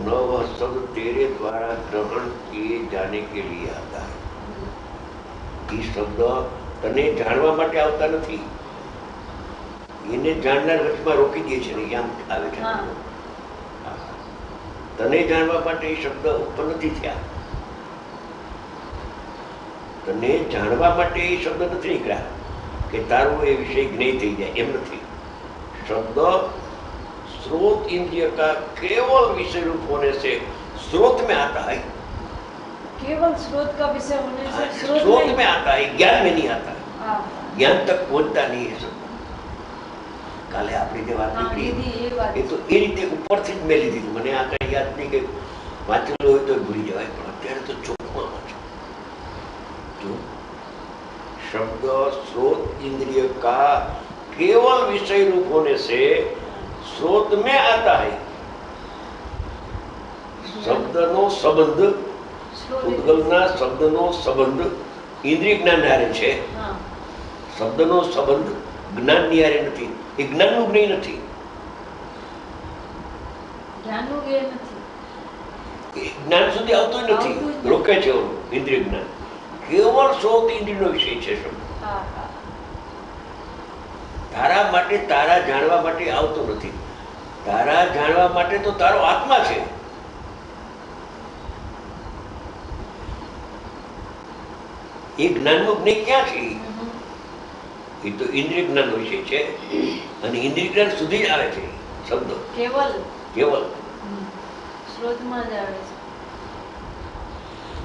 न वह शब्द तेरे द्वारा ग्रहण किए जाने के लिए आता है. એ શબ્દ તને જાણવા માટે આવતા નથી, એને જાણનાર વચમાં રોકી દે છે ને આમ આવે છે. તને જાણવા માટે એ શબ્દ ઉત્પન્ન નથી થયા, તને જાણવા માટે એ શબ્દ નથી નીકળ્યા કે તારો એ વિષય જ્ઞેય થઈ જાય, એમ નથી. शब्द स्रोत इंद्रिय का केवल विषय रूप होने से स्रोत में आता है. केवल स्रोत का विषय होने से स्रोत में आता है, ज्ञान में नहीं आता है. ज्ञान तक पहुंचता नहीं है शब्द. કાલે આપણી જે વાત નીકળી એ તો એ રીતે ઉપરથી જ મેં લીધી હતી. મને આ કઈ યાદ નહીં કે વાંચેલું હોય તો ભૂલી જવાય, પણ અત્યારે તો ચોખ્ખું વાંચો. જો शब्द स्रोत इंद्रिय का केवल विषय रूप होने से स्रोत में आता है. શબ્દનો સંબંધ, ઉદ્ગલના શબ્દનો સંબંધ ઇન્દ્રિય જ્ઞાન હારે છે. શબ્દનો સંબંધ જ્ઞાન ની હારે નથી. એ જ્ઞાનનું જ્ઞેય નથી, એ જ્ઞાન સુધી આવતું નથી, રોકે છે ઇન્દ્રિય જ્ઞાન. કેવળ સ્રોત ઇન્દ્રિયનો વિષય છે શબ્દ. તારા માટે, તારા જાણવા માટે આવતો નથી. તારા જાણવા માટે તો તારો આત્મા છે. એ જ્ઞાનનું જ્ઞેય ક્યાં છે? એ તો ઇન્દ્રિય જ્ઞાનનો વિષય છે, અને ઇન્દ્રિય જ્ઞાન સુધી જ આવે છે શબ્દો. કેવલ કેવલ સ્રોતમાં જ આવે છે.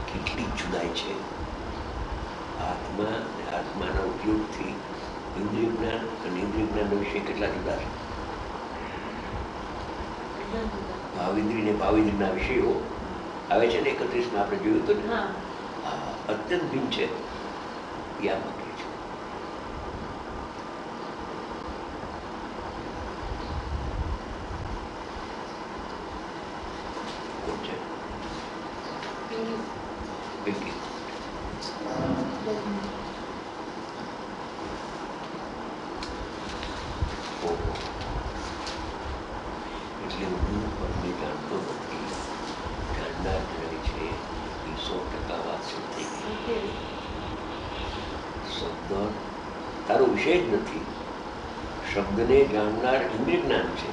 કેટલી જુદાઈ છે આત્મા અને આત્માના ઉપયોગથી ઇન્દ્રિય જ્ઞાન અને ઇન્દ્રિય જ્ઞાનનો વિષય કેટલા જુદા છે. ભાવેન્દ્રિય ને ભાવેન્દ્રિયના વિષયો આવે છે ને 31માં આપણે જોયું હતું ને, અત્યંત ભિન્ન છે. યાદ મૂકીએ છીએ. કોણ છે? પિંકી. એટલે હું પરને જાણતો નથી, જાણનાર રહે છે. એ 100% વાત થઈ ગઈ. શબ્દ તારો વિષય જ નથી. શબ્દને જાણનાર ઇન્દ્રિય જ્ઞાન છે.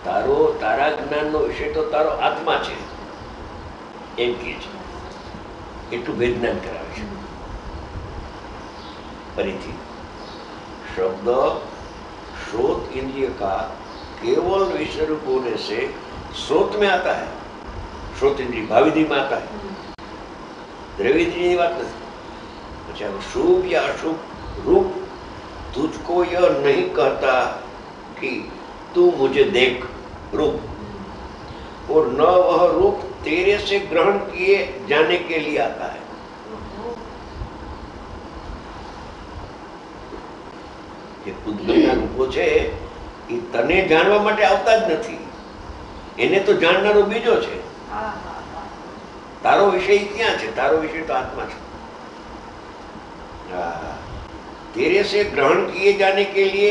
તારા જ્ઞાનનો વિષય તો તારો આત્મા છે, એમ કે છે. એટલું ભેદ જ્ઞાન કરાવે છે. ફરીથી शब्द स्रोत इंद्रिय का केवल विषय रूप होने से स्रोत में आता है. स्रोत इंद्रिय भाविंद्रिय में आता है, द्रव्येंद्रिय की बात नहीं. अच्छा, शुभ या अशुभ रूप तुझको यह नहीं कहता कि तू मुझे देख. रूप और न वह रूप तेरे से ग्रहण किए जाने के लिए आता है. જે ઉદ્ગલના રૂપો છે એ તને જાણવા માટે આવતા જ નથી, એને તો જાણનારો બીજો છે. તારો વિષય ક્યાં છે? તારો વિષય તો આત્મા છે. तेरे से ग्रहण किए जाने के लिए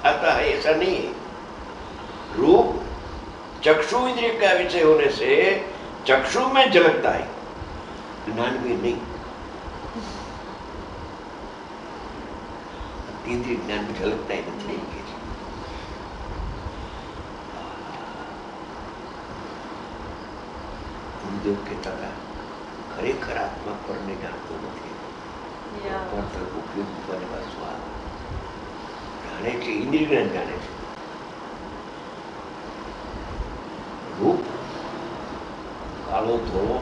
आता है, ऐसा नहीं है. रूप चक्षु इंद्रिय का विषय होने से चक्षु में झलकता है, ज्ञान में नहीं. इंद्रिय ज्ञान में झलकता ही नहीं. ગુરુદેવ કહેતા હતા ખરેખર આત્મા પરને જાણતો નથી, ઉપયોગ મૂકવાની વાત શું આવે? જાણે છે, ઇન્દ્રિય જ્ઞાન જાણે છે. રૂપ કાળો ધોળો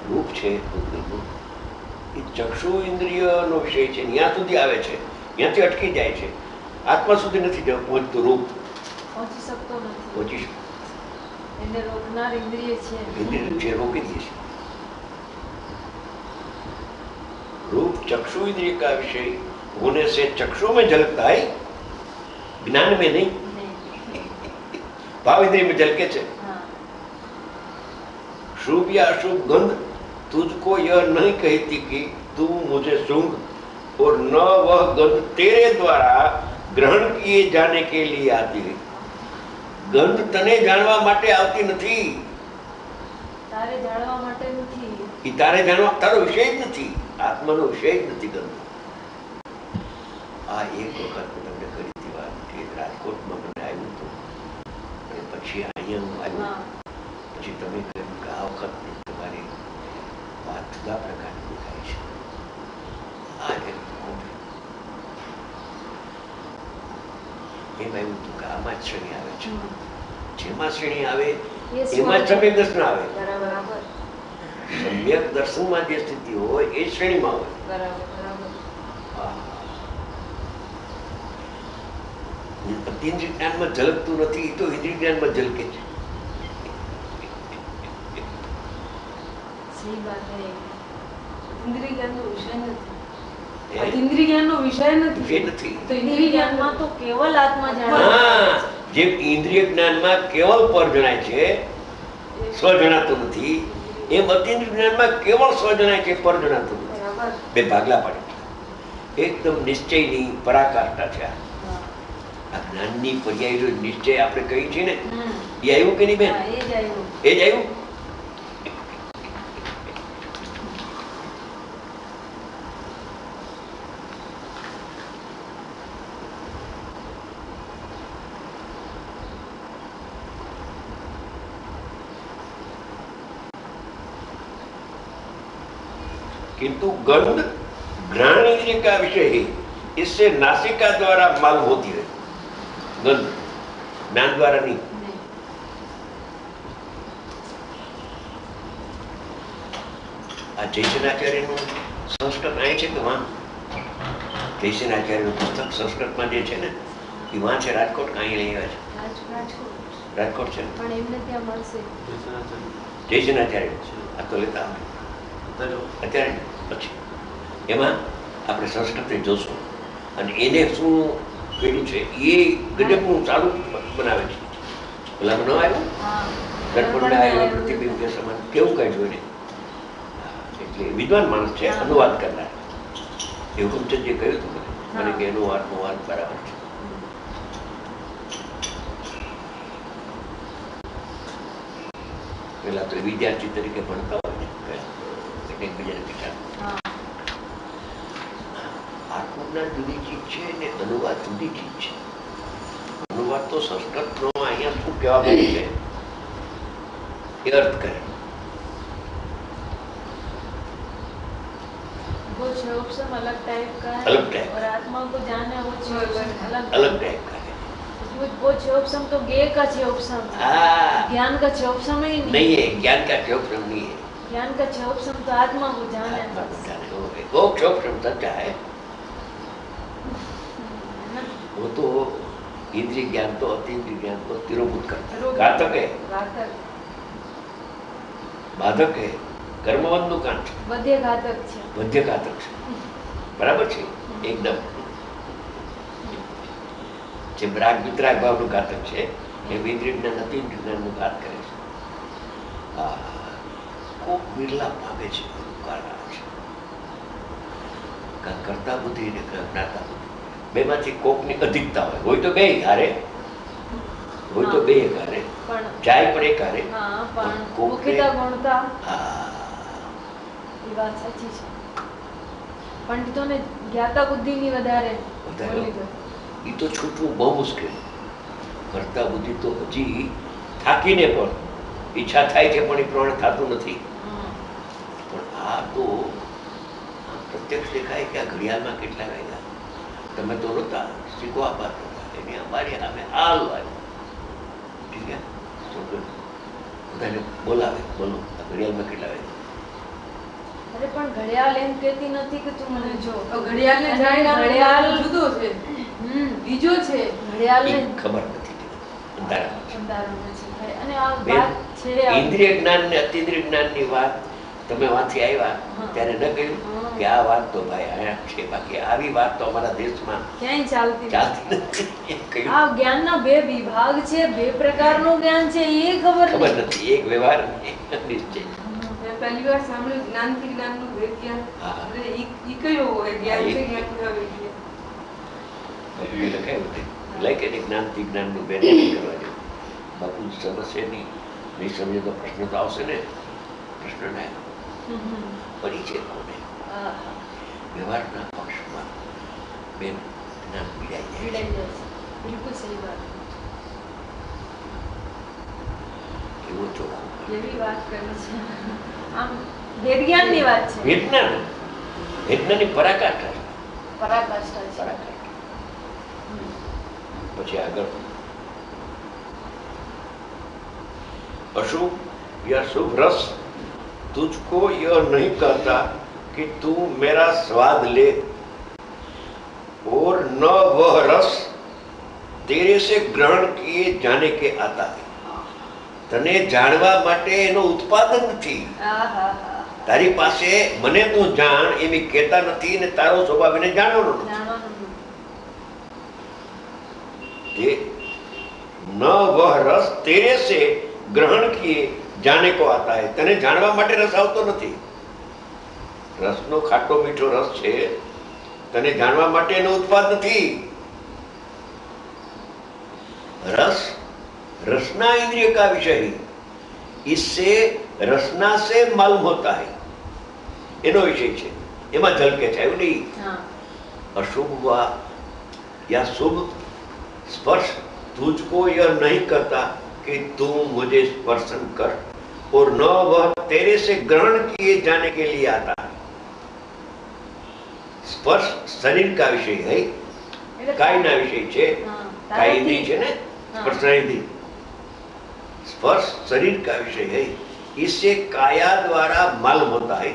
રૂપ છે ઉદ્ગલનું, એ ચક્ષુ ઇન્દ્રિયનો વિષય છે. ત્યાં સુધી આવે છે, ત્યાંથી અટકી જાય છે. આત્મા સુધી નથી પહોંચતું. રૂપ પહોંચી શકતો નથી. પહોંચી શકે, એને રોકનાર ઇન્દ્રિય છે. ઇન્દ્રિય છે, રોકી દે છે. रूप चक्षु इंद्रिय का विषय होने से चक्षु में झलकता है, ज्ञान में नहीं. भाव इंद्रिय में झलके छे. शुभ या अशुभ गंध तुझको यह नहीं कहती कि तू मुझे सूंघ, और न वह गंध तेरे द्वारा ग्रहण किए जाने के लिए आती है. गंध तने जानवा माटे आवती નથી, તારે જાણવા માટે નથી. એ તારે જાણવા તારો વિષય જ નથી, આત્માનો વિષય જ નથી ગંધ. આ એક વખત મેં તમને કરી હતી વાત કે રાજકોટમાં મને આવ્યું હતું અને પછી અહીંયા હું આવ્યો. પછી તમે કહ્યું કે આ વખત તમારી વાત જુદા પ્રકારની થાય છે. આ એમ આવ્યું હતું કે આમાં જ શ્રેણી આવે છે, જેમાં શ્રેણી આવે એમાં જ સમ્યક દર્શન આવે. બરાબર. સમ્યક દર્શનમાં જે સ્થિતિ હોય એ શ્રેણીમાં હોય. બરાબર. અતિન્દ્રિય જ્ઞાનમાં ઝલકતું નથી, તો ઇન્દ્રિય જ્ઞાનમાં ઝલકે છે. સહી વાત છે. ઇન્દ્રિય જ્ઞાનનો વિષય નથી. એ ઇન્દ્રિય જ્ઞાનનો વિષય વિષય નથી. નથી. તો ઇન્દ્રિય જ્ઞાનમાં તો કેવલ આત્મા જાણે. હા, જેમ ઇન્દ્રિય જ્ઞાનમાં કેવલ પર જણાય છે, સ્વ જણાતું નથી, એમ અતિન્દ્રિય જ્ઞાનમાં કેવળ સ્વ જણાય છે, પર જણાતું નથી. બરાબર. બે ભાગલા પડે. એકદમ નિશ્ચયની પરાકાષ્ઠા છે. આ જ્ઞાનની પર્યાય નિશ્ચય આપણે કહી છીએ ને, એ આવ્યું કે નહીં બેન? હા, એ જ આવ્યું. એ જ આવ્યું. किंतु गंध घ्राण इंद्रिय का विषय है, इससे नासिका द्वारा मालूम होती है. गंध ज्ञान द्वारा नहीं. આ જયસેનાચાર્યનું સંસ્કૃત અહીં છે કે વાં? જયસેનાચાર્યનું પુસ્તક સંસ્કૃતમાં જે છે ને, એ વાં છે રાજકોટ કે અહીં લઈ આવ્યા છે? રાજકોટ છે. પણ એમને ત્યાં મળશે. જયસેનાચાર્ય આ તો લેતા આવે અત્યારે પછી એમાં આપણે સંસ્કૃત જોશું અને એને શું કર્યું છે એ ગજબનું સારું બનાવે છે. પેલા ન આવ્યું દર્પણમાં આવ્યું પ્રતિબિંબ કે સમાન કેવું કઈ જોઈને. એટલે વિદ્વાન માણસ છે, અનુવાદ કરનાર. એ હુકમચંદજીએ કહ્યું હતું મને કે એનો વાત બરાબર છે. પેલા તો વિદ્યાર્થી તરીકે ભણતા હોય છે, એકબીજાને વિચાર. આત્મજ્ઞાન જુદી ચીજ છે ને અનુવાદ જુદી ચીજ છે. અનુવાદ તો સંસ્કૃતનો અહીંયા શું કહેવા માંગે છે એ અર્થ કરે. वो छह उपसम अलग टाइप का है, अलग टाइप और आत्मा को जानना वो छह उपसम अलग टाइप का है. वो छह उपसम तो ज्ञेय का छह उपसम, ज्ञान का छह उपसम ही नहीं है. ज्ञान का क्षोभ्रम नहीं है. ज्ञान का छह उपसम तो आत्मा को जाने आत्मा को बस. जाने वो क्षोभ्रम सच्चा है. वो तो इंद्रिय ज्ञान तो अतीन्द्रिय ज्ञान को तिरोभूत करता है, घातक है, घातक बाधक है, કર્મવંતનું કાંડ છે, બધે ઘાતક છે. બધે ઘાતક છે. બરાબર છે એકદમ. જેમ રાગ વિતરાગ ભાવનું ઘાતક છે એમ ઇન્દ્રિય જ્ઞાન અતીન્દ્રિય જ્ઞાનનું ઘાત કરે છે. કોક બિરલા ભાગે છે કરતા બુદ્ધિ ને જ્ઞાતા બુદ્ધિ બેમાંથી કોકની અધિકતા હોય તો બે હારે, હોય તો બે હારે જાય પણ એક હારે. હા, પણ મુખ્યતા ગુણતા એ વાત સાચી છે. પંડિતોને જ્ઞાતા બુદ્ધિની વધારે બોલી ગઈ. એ તો છૂટવું બહુ મુશ્કેલ. કરતા બુદ્ધિ તો હજી થાકીને પણ ઈચ્છા થાય છે પણ એ પ્રમાણે થતું નથી. પણ આ તો પ્રત્યક્ષ દેખાય કે આ ઘડિયાળમાં કેટલા વાગ્યા. તમે તો નહોતા શીખવા પાત્ર એની અમારી સામે હાલ આવ્યું. ઠીક છે, બધાને બોલાવે, બોલો આ ઘડિયાળમાં કેટલા વાગ્યા. અરે પણ ઘડિયાળ એમ કહેતી નથી કે તું મને જો. ઘડિયાળને જાણ્યા ઘડિયાળ જુદો છે, બીજો છે. ઘડિયાળને ખબર નથી અંધારામાં છે. અને આ વાત છે ઇન્દ્રિય જ્ઞાન ને અતિન્દ્રિય જ્ઞાનની વાત તમે વાંચી આવ્યા ત્યારે ન કહ્યું કે આ વાત તો ભાઈ અહીંયા છે, બાકી આવી વાત તો અમારા દેશમાં ક્યાંય ચાલતી નથી. આ જ્ઞાનના બે વિભાગ છે, બે પ્રકારનું જ્ઞાન છે એ ખબર નથી. એક વ્યવહાર નિશ્ચય. પહેલી વાર સાંભળ્યું જ્ઞાનથી જ્ઞાનનું ભેદ જ્ઞાન. એટલે ઈ કયો હોય જ્ઞાનથી જ્ઞાનનું ભેદ? લખાયું છે લાઈક એને જ્ઞાનથી જ્ઞાનનું ભેદ કરવા જેવું. બાપુ સમજશે નહીં સમજે તો પ્રશ્ન તો આવશે ને. કૃષ્ણને પરિચય કોને? આહા. વ્યવહારના પક્ષમાં બેન જ્ઞાન પીડાઈ જાય પીડાઈ જાય છે. બિલકુલ સહી વાત. છે. એવો ચોખ્ખો એવી વાત કરી છે. આમ વેદજ્ઞાનની વાત છે. વેદનાની પરાકાષ્ઠા છે. પરાકાષ્ઠા છે. પરાકાષ્ઠા. પછી આગળ अशुभ या शुभ रस तुझको यह नहीं कहता कि तू मेरा स्वाद ले और न वह रस तेरे से ग्रहण किए जाने के आता है. તને જાણવા માટે એનો ઉત્પાદન નથી. આહા. તારી પાસે મને તું જાણ એવી કહેતા નથી ને તારો સ્વભાવ એને જાણવાનો નથી. જાણવાનું. ये न वह रस तेरे से ग्रहण किए जाने को आता है. तने જાણવા માટે રસ આવતો નથી. રસનો ખાટો મીઠો રસ છે, તને જાણવા માટે એનો ઉત્પાદ નથી. रस रसना इंद्रिय का विषय है, इससे रसना से मालूम होता है. એનો વિષય છે, એમાં ઝલકે છે, એવું નહીં. હા. अशुभ वा या शुभ स्पर्श तुझको यह नहीं करता कि तू मुझे स्पर्शन कर और न वह तेरे से ग्रहण किए जाने के लिए आता है. स्पर्श शरीर का विषय है, કાયના વિષય છે. કાય इंद्रिय છે ને, स्पर्श इंद्रिय. स्पर्श शरीर का विषय है, इससे काया द्वारा मालूम होता है.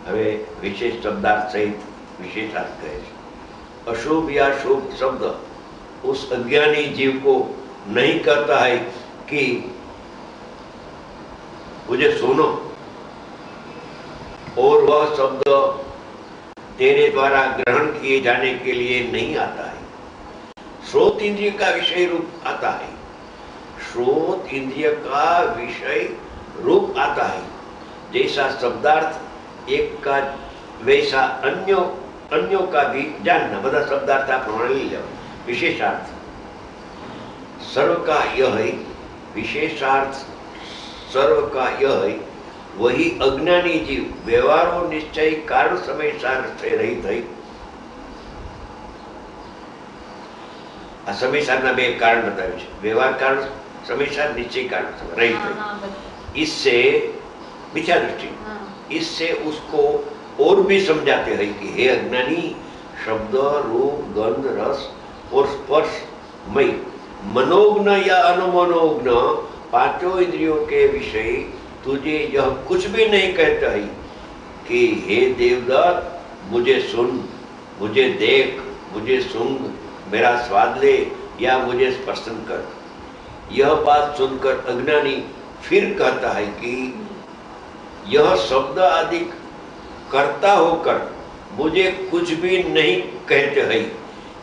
હવે વિશેષ શબ્દાર્થ સહિત विशेषार्थ કહે છે. अशुभ या शुभ शब्द उस अज्ञानी जीव को नहीं कहता है कि मुझे सुनो, और वह शब्द तेरे द्वारा ग्रहण किए जाने के लिए नहीं आता है. श्रोत इंद्रिय का विषय रूप आता है. श्रोत इंद्रिय का विषय रूप आता है. जैसा शब्दार्थ एक का वैसा अन्यों का भी जानना. બધા શબ્દાર્થ આ પ્રમાણે લઈ લેવા. વિશેષાર્થ सर्व का यह है, विशेषार्थ सर्व का यह है, वही अज्ञानी जीव व्यवहारो निश्चय कारण समय सार से रहित है. આ સમય સારના બે કારણ બતાવ્યું છે. વ્યવહાર કારણ समय सार, निश्चय कारण समय रहित है. इससे मिथ्या दृष्टि, इससे उसको और भी समझाते हैं कि हे अज्ञानी, शब्द रूप गंध रस और स्पर्श मय मनोज्ञ या अनुमनोज्ञ पांचों इंद्रियों के विषय तुझे यह कुछ भी नहीं कहता है कि हे देवदत्त, मुझे सुन, मुझे देख, मुझे सूंघ, मेरा स्वाद ले या मुझे स्पर्शन कर. यह बात सुनकर अज्ञानी फिर कहता है कि यह शब्द आदि करता होकर मुझे कुछ भी नहीं कहते हैं,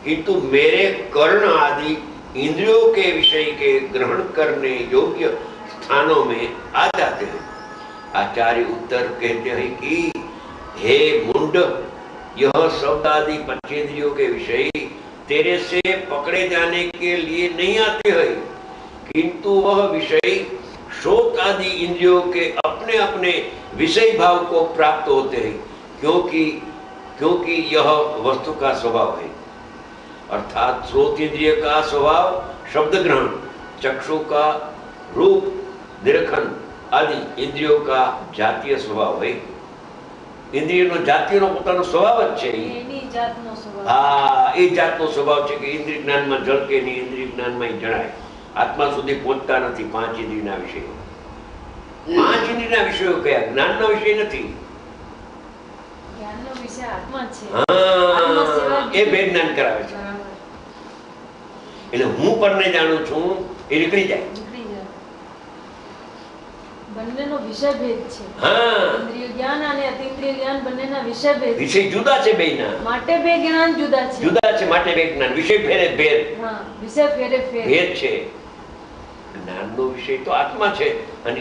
किंतु मेरे कर्ण आदि इंद्रियों के विषय के ग्रहण करने योग्य स्थानों में आ जाते हैं. आचार्य उत्तर कहते हैं कि हे मुंड, यह शब्द आदि पंचेंद्रियों के विषय तेरे से पकड़े जाने के लिए नहीं आते हैं, किंतु वह विषय श्रोत आदि इंद्रियों के अपने अपने विषय भाव को प्राप्त होते हैं, क्योंकि यह वस्तु का स्वभाव है. अर्थात श्रोत इंद्रिय का स्वभाव शब्द ग्रहण, चक्षु का रूप निरीक्षण आदि इंद्रियों का जातीय स्वभाव है. इंद्रियों जातीय પોતાનો સ્વભાવ જ છે. એની જાતનો સ્વભાવ. હા, એ જાતનો સ્વભાવ છે કે ઇન્દ્રિય જ્ઞાનમાં ઝળકે નહીં, ઇન્દ્રિય જ્ઞાનમાં જણાય. આત્મા સુધી પહોંચતા નથી. પાંચ ઇન્દ્રિયના વિષયો, પાંચ ઇન્દ્રિયના વિષયો કયા? જ્ઞાનનો વિષય નથી. જ્ઞાનનો વિષય આત્મા છે. હા, એ ભેદ જ્ઞાન કરાવે છે. એટલે હું પરને જાણું છું એ નીકળી જાય. બંનેનો વિષય ભેદ છે. હા, ઇન્દ્રિય જ્ઞાન અને અતિન્દ્રિય જ્ઞાન બંનેના વિષય ભેદ છે. વિષય જુદા છે બેયના. માટે બે જ્ઞાન જુદા છે. જુદા છે માટે બે જ્ઞાન. વિષય ફેરે ભેદ. હા, વિષય ફેરે ફેર ભેદ છે. જ્ઞાનનો વિષય તો આત્મા છે અને